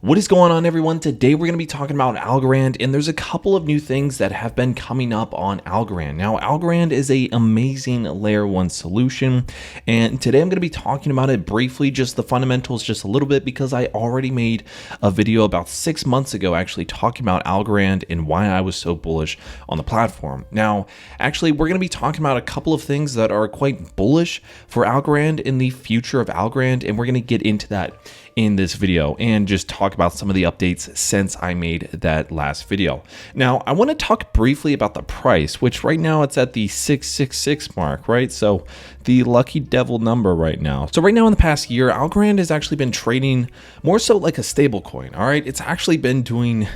What is going on, everyone? Today we're going to be talking about Algorand, and there's a couple of new things that have been coming up on Algorand. Now, Algorand is an amazing layer 1 solution, and today I'm going to be talking about it briefly, just the fundamentals just a little bit, because I already made a video about 6 months ago actually talking about Algorand and why I was so bullish on the platform. Now, actually, we're going to be talking about a couple of things that are quite bullish for Algorand in the future of Algorand, and we're going to get into that in this video and just talk about some of the updates since I made that last video. Now, I want to talk briefly about the price, which right now it's at the 666 mark, right? So the lucky devil number right now. So right now in the past year, Algorand has actually been trading more so like a stable coin, all right? It's actually been doing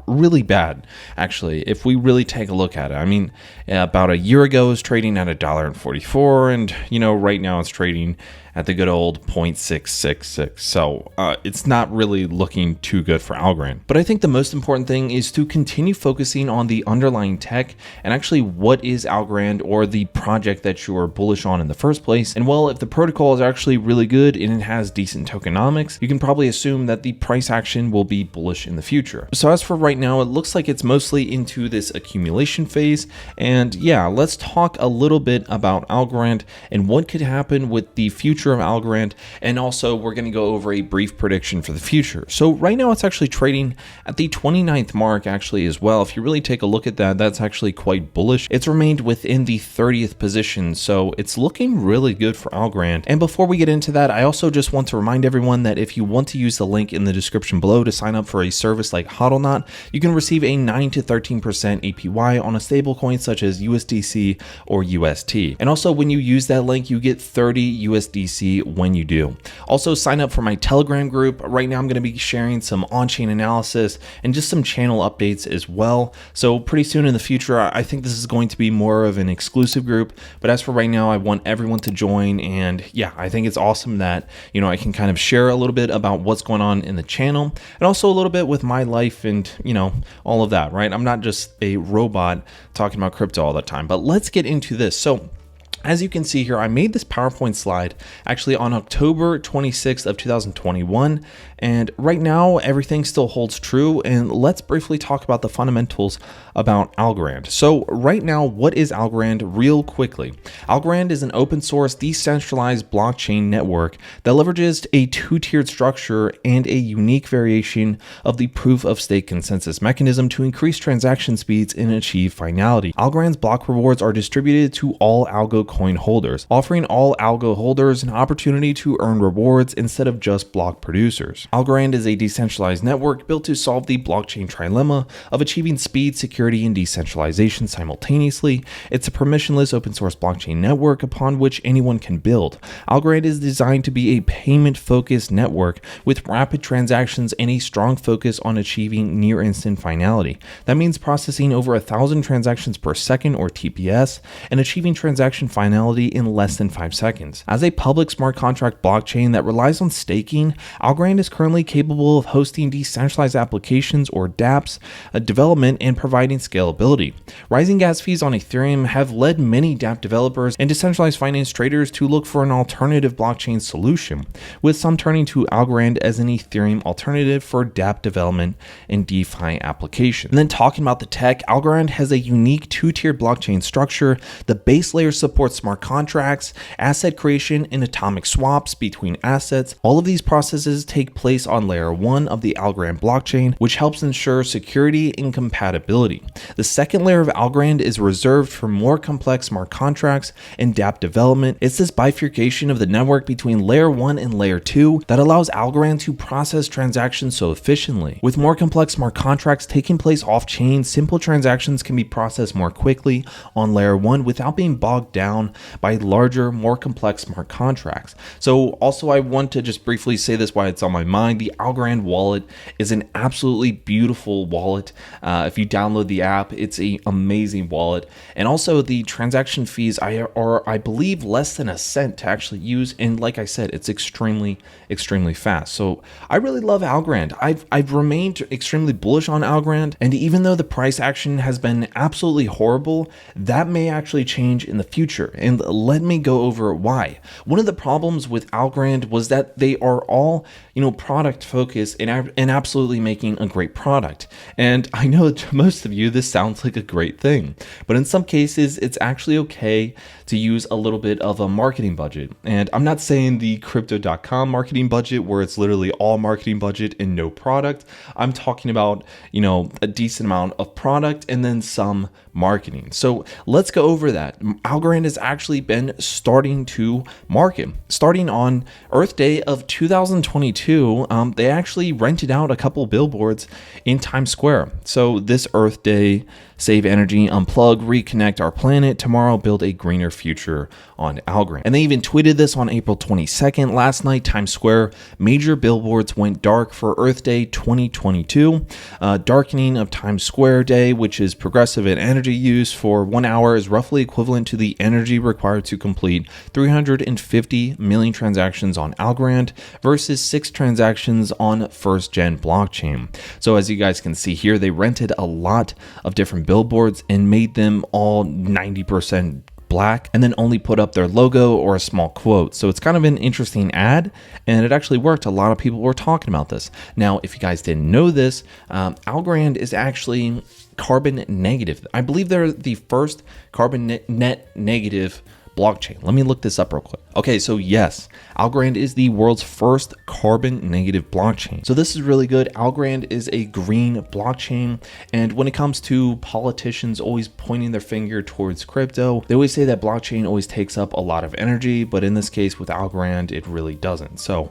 really bad, actually, if we really take a look at it. I mean, about a year ago it was trading at $1.44, and right now it's trading at the good old 0.666. So it's not really looking too good for Algorand. But I think the most important thing is to continue focusing on the underlying tech and actually what is Algorand, or the project that you are bullish on in the first place. And well, if the protocol is actually really good and it has decent tokenomics, you can probably assume that the price action will be bullish in the future. So as for right now, it looks like it's mostly into this accumulation phase. And yeah, let's talk a little bit about Algorand and what could happen with the future of Algorand, and also we're going to go over a brief prediction for the future. So right now it's actually trading at the 29th mark actually as well. If you really take a look at that, that's actually quite bullish. It's remained within the 30th position, so it's looking really good for Algorand. And before we get into that, I also just want to remind everyone that if you want to use the link in the description below to sign up for a service like HODLNOT, you can receive a 9 to 13% APY on a stablecoin such as USDC or UST. And also when you use that link, you get 30 USDC when you do. Also, sign up for my Telegram group. Right now I'm going to be sharing some on-chain analysis and just some channel updates as well. So pretty soon in the future, I think this is going to be more of an exclusive group. But as for right now, I want everyone to join. And yeah, I think it's awesome that, I can kind of share a little bit about what's going on in the channel, and also a little bit with my life and, all of that, right? I'm not just a robot talking about crypto all the time, but let's get into this. So as you can see here, I made this PowerPoint slide actually on October 26th of 2021. And right now, everything still holds true. And let's briefly talk about the fundamentals about Algorand. So right now, what is Algorand real quickly? Algorand is an open source, decentralized blockchain network that leverages a two-tiered structure and a unique variation of the proof of stake consensus mechanism to increase transaction speeds and achieve finality. Algorand's block rewards are distributed to all ALGO coin holders, offering all ALGO holders an opportunity to earn rewards instead of just block producers. Algorand is a decentralized network built to solve the blockchain trilemma of achieving speed, security, and decentralization simultaneously. It's a permissionless open source blockchain network upon which anyone can build. Algorand is designed to be a payment-focused network with rapid transactions and a strong focus on achieving near-instant finality. That means processing over 1,000 transactions per second, or TPS, and achieving transaction finality in less than 5 seconds. As a public smart contract blockchain that relies on staking, Algorand is currently capable of hosting decentralized applications, or dApps, development and providing scalability. Rising gas fees on Ethereum have led many dApp developers and decentralized finance traders to look for an alternative blockchain solution, with some turning to Algorand as an Ethereum alternative for dApp development and DeFi applications. And then talking about the tech, Algorand has a unique two-tiered blockchain structure. The base layer supports smart contracts, asset creation, and atomic swaps between assets. All of these processes take place on layer 1 of the Algorand blockchain, which helps ensure security and compatibility. The second layer of Algorand is reserved for more complex smart contracts and dApp development. It's this bifurcation of the network between layer 1 and layer 2 that allows Algorand to process transactions so efficiently. With more complex smart contracts taking place off-chain, simple transactions can be processed more quickly on layer 1 without being bogged down by larger, more complex smart contracts. So also, I want to just briefly say this while it's on my mind. The Algorand wallet is an absolutely beautiful wallet. If you download the app, it's an amazing wallet. And also the transaction fees are, I believe, less than a cent to actually use. And like I said, it's extremely fast. So I really love Algorand. I've remained extremely bullish on Algorand. And even though the price action has been absolutely horrible, that may actually change in the future. future. And let me go over why. One of the problems with Algorand was that they are all, product focused and absolutely making a great product. And I know to most of you, this sounds like a great thing, but in some cases, it's actually okay to use a little bit of a marketing budget. And I'm not saying the crypto.com marketing budget where it's literally all marketing budget and no product. I'm talking about, a decent amount of product and then some marketing. So let's go over that. Algorand has actually been starting to market. Starting on Earth Day of 2022, they actually rented out a couple billboards in Times Square. So this Earth Day, save energy, unplug, reconnect our planet, tomorrow build a greener future on Algorand. And they even tweeted this on April 22nd. Last night, Times Square, major billboards went dark for Earth Day 2022. Darkening of Times Square Day, which is progressive in energy use for 1 hour, is roughly equivalent to the energy required to complete 350 million transactions on Algorand versus 6 transactions on first gen blockchain. So as you guys can see here, they rented a lot of different billboards and made them all 90% black and then only put up their logo or a small quote. So it's kind of an interesting ad, and it actually worked. A lot of people were talking about this. Now, if you guys didn't know this, Algorand is actually carbon negative. I believe they're the first carbon net negative blockchain. Let me look this up real quick. Okay, so yes, Algorand is the world's first carbon negative blockchain. So this is really good. Algorand is a green blockchain. And when it comes to politicians always pointing their finger towards crypto, they always say that blockchain always takes up a lot of energy, but in this case with Algorand, it really doesn't. So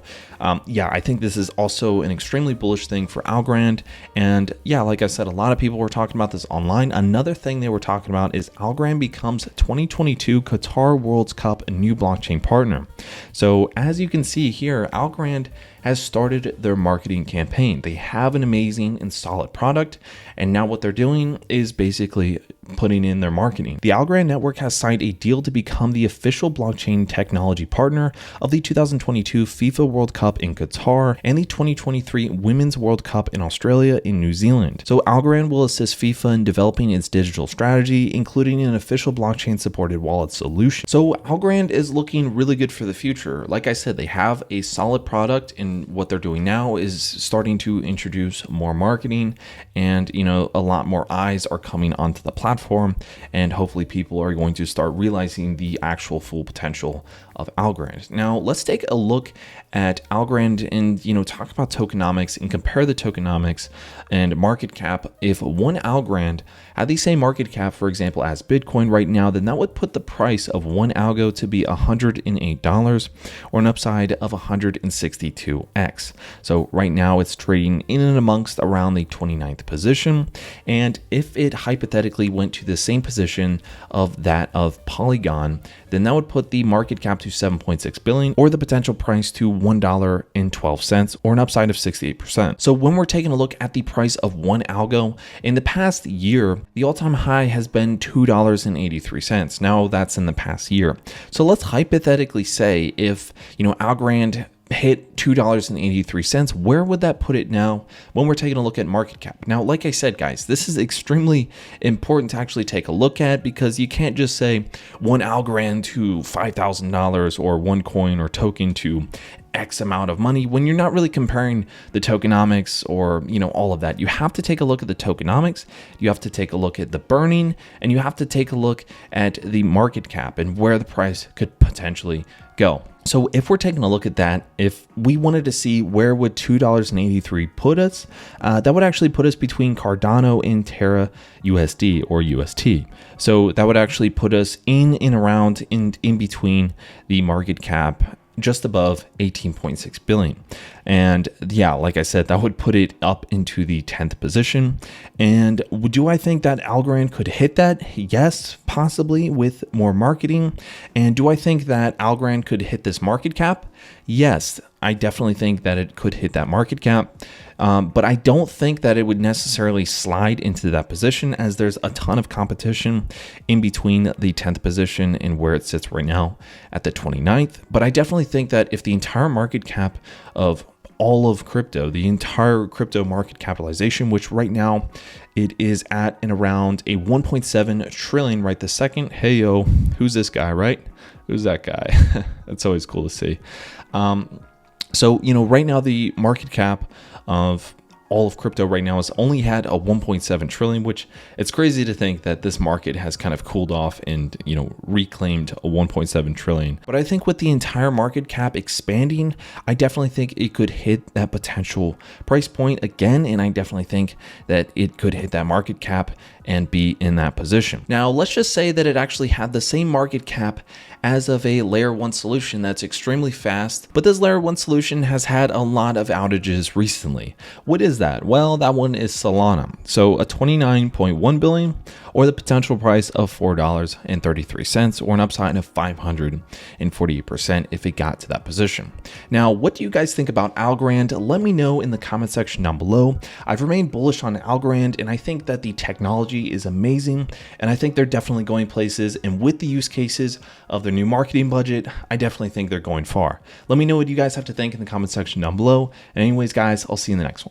yeah, I think this is also an extremely bullish thing for Algorand. And yeah, like I said, a lot of people were talking about this online. Another thing they were talking about is Algorand becomes 2022 Qatar World Cup new blockchain partner. So as you can see here, Algorand has started their marketing campaign. They have an amazing and solid product, and now what they're doing is basically putting in their marketing. The Algorand network has signed a deal to become the official blockchain technology partner of the 2022 FIFA World Cup in Qatar and the 2023 Women's World Cup in Australia and New Zealand. So Algorand will assist FIFA in developing its digital strategy, including an official blockchain supported wallet solution. So Algorand is looking really good for the future. Like I said, they have a solid product, and what they're doing now is starting to introduce more marketing, and a lot more eyes are coming onto the platform, and hopefully people are going to start realizing the actual full potential of Algorand. Now let's take a look at Algorand and talk about tokenomics and compare the tokenomics and market cap. If one Algorand had the same market cap, for example, as Bitcoin right now, then that would put the price of one algo to be $108 or an upside of 162x. So right now it's trading in and amongst around the 29th position. And if it hypothetically went to the same position of that of Polygon, then that would put the market cap to 7.6 billion or the potential price to $1.12 or an upside of 68%. So when we're taking a look at the price of one algo, in the past year, the all-time high has been $2.83. Now that's in the past year. So let's hypothetically say if, Algorand hit $2.83, where would that put it now when we're taking a look at market cap? Now, like I said, guys, this is extremely important to actually take a look at, because you can't just say one Algorand to $5,000 or one coin or token to X amount of money when you're not really comparing the tokenomics or all of that. You have to take a look at the tokenomics, you have to take a look at the burning, and you have to take a look at the market cap and where the price could potentially go. So if we're taking a look at that, if we wanted to see where would $2.83 put us, that would actually put us between Cardano and Terra USD or UST. So that would actually put us in and around in between the market cap just above 18.6 billion. And yeah, like I said, that would put it up into the 10th position. And do I think that Algorand could hit that? Yes, possibly with more marketing. And do I think that Algorand could hit this market cap? Yes, I definitely think that it could hit that market cap. But I don't think that it would necessarily slide into that position, as there's a ton of competition in between the 10th position and where it sits right now at the 29th. But I definitely think that if the entire market cap of all of crypto, the entire crypto market capitalization, which right now it is at and around a 1.7 trillion right this second. Hey, yo, who's this guy, right? Who's that guy? That's always cool to see. So, right now the market cap of all of crypto right now is only had a 1.7 trillion, which it's crazy to think that this market has kind of cooled off and, reclaimed a 1.7 trillion. But I think with the entire market cap expanding, I definitely think it could hit that potential price point again. And I definitely think that it could hit that market cap and be in that position. Now, let's just say that it actually had the same market cap as of a layer 1 solution that's extremely fast, but this layer 1 solution has had a lot of outages recently. What is that? Well, that one is Solana. So a 29.1 billion, or the potential price of $4.33, or an upside of 548% if it got to that position. Now, what do you guys think about Algorand? Let me know in the comment section down below. I've remained bullish on Algorand, and I think that the technology is amazing, and I think they're definitely going places, and with the use cases of their new marketing budget, I definitely think they're going far. Let me know what you guys have to think in the comment section down below. And anyways, guys, I'll see you in the next one.